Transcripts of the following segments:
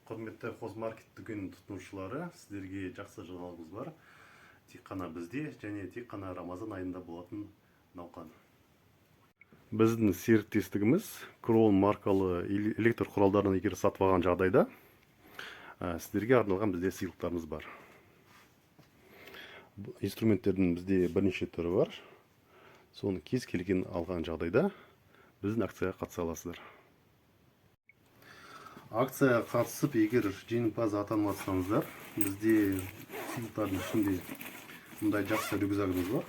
Құрметті Қозмаркет дүкен тұтынушылары, сіздерге жақсы жаңалығымыз бар. Тек қана бізде және тек қана Рамазан айында болатын науқан. Біздің серіктестігіміз Крон маркалы электр құралдарын егер сатып алған жағдайда сіздерге арналған бізде сыйлықтарымыз бар. Инструменттердің бізде бірнеше түрі бар. Соны кез келген алған жағдайда біздің акцияға қатыса аласыздар. Акцияға қатысып, егер жеңімпаз атанмасаңыздар, бізде сыйлықтардың ішінде мұндай жақсы рюкзагымыз бар.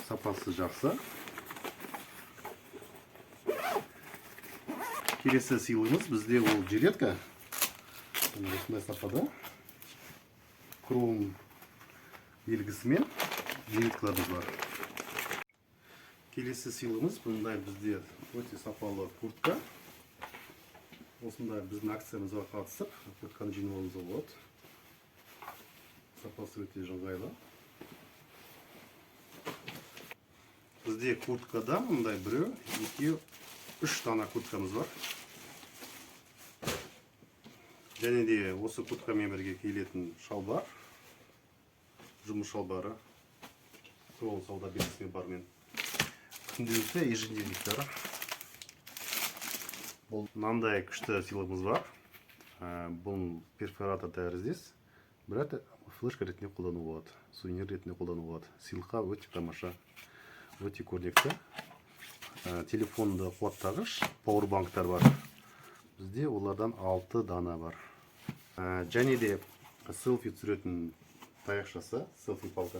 Сапасы жақсы. Келесі сыйлығымыз бізде ол жилетка. Осындай сапада. Крон белгісімен жилеткаларымыз бар. Келесі сыйлығымыз бұндай бізде өте сапалы куртка. Осында біздің акциямызға қатысып, куртканы жеңіп алуыңызға болады. Сапасы өте ыңғайлы. Бізде курткада мындай біреу, екеу, 3 дана курткамыз бар. Және де осы курткамен бірге келетін шалбар, жұмыс шалбары, Крон сауда белгісімен бармен. Күнделікті ежедневниктері. Бұл мынандай күшті сыйлығымыз бар. Бұл перфоратор тәріздес. Бірақ флешка ретінде қолдану болады. Сувенир ретінде қолдану болады. Сыйлыққа өте тамаша, өте көрнекті. Телефонды қуаттағыш пауэрбанктар бар. Бізде олардан 6 дана бар. Және де селфи түсіретін таяқшасы, селфи палка.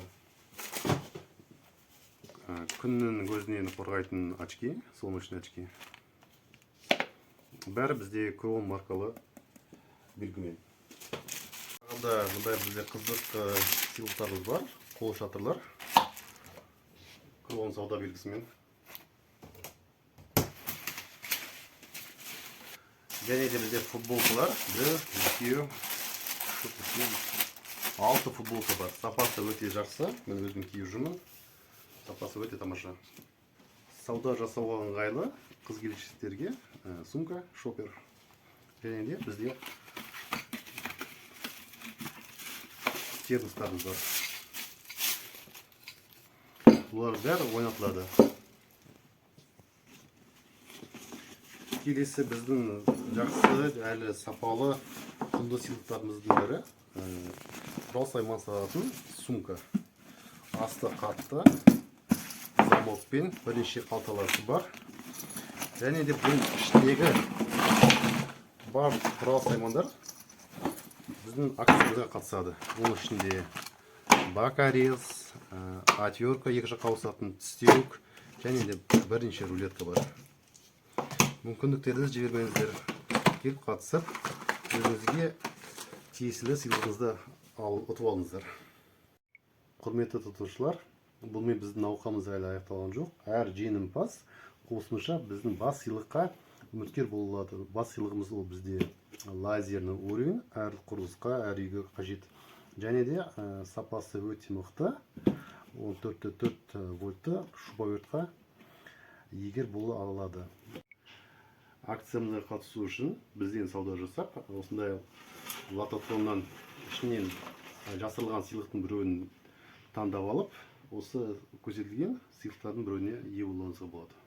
Күннің көзінен қорғайтын очки, солнечный очки. Бәрі бізде Крон маркалы белгімен. Мұндай бізде қызық сыйлықтарымыз бар, қол шатырлар. Крон сауда белгісімен. Және де бізде футболкалар, 1, 2, 6 футболка бар. Сапасы өте жақсы, мен өзім киіп жүрмін. Сапасы өте тамаша. Сауда жасауға ыңғайлы, қыз келіншектерге сумка, шопер. Және де бізде термостарымыз бар. Бұлар бәрі ойнатылады. Келесі біздің жақсы, әлі сапалы құнды сыйлықтарымыздың бірі құрал сайман салатын сумка. Асты қатты, замокпен бірнеше қалталасы бар. Және де бұл іштегі бар құрал саймандар біздің акциямызға қатысады. Оның ішінде бакарез, отвертка, екі жаққа ауысатын тістеуік, және де бірнеше рулетка бар. Мүмкіндіктерді жібермеңіздер, келіп қатысып, өзіңізге тиесілі сыйлығыңызды ұтып алыңыздар. Құрметті тұтынушылар, бұнымен біздің науқанымыз әлі аяқталған жоқ. Әр жеңімпаз қосымша біздің бас сыйлыққа үміткер бола алады. Бас сыйлығымыз ол бізде лазерный уровень, әр құрылысқа, әр үйге қажет. Және де сапасы өте мықты, 14,4 вольтты шубовертқа егер бола алады. Акциямызға қатысу үшін бізден сауда жасап, осындай лототроннан ішінен жасырылған сыйлықтың біреуін таңдап алып, осы көрсетілген сыйлықтардың біреуіне ие болуыңызға болады.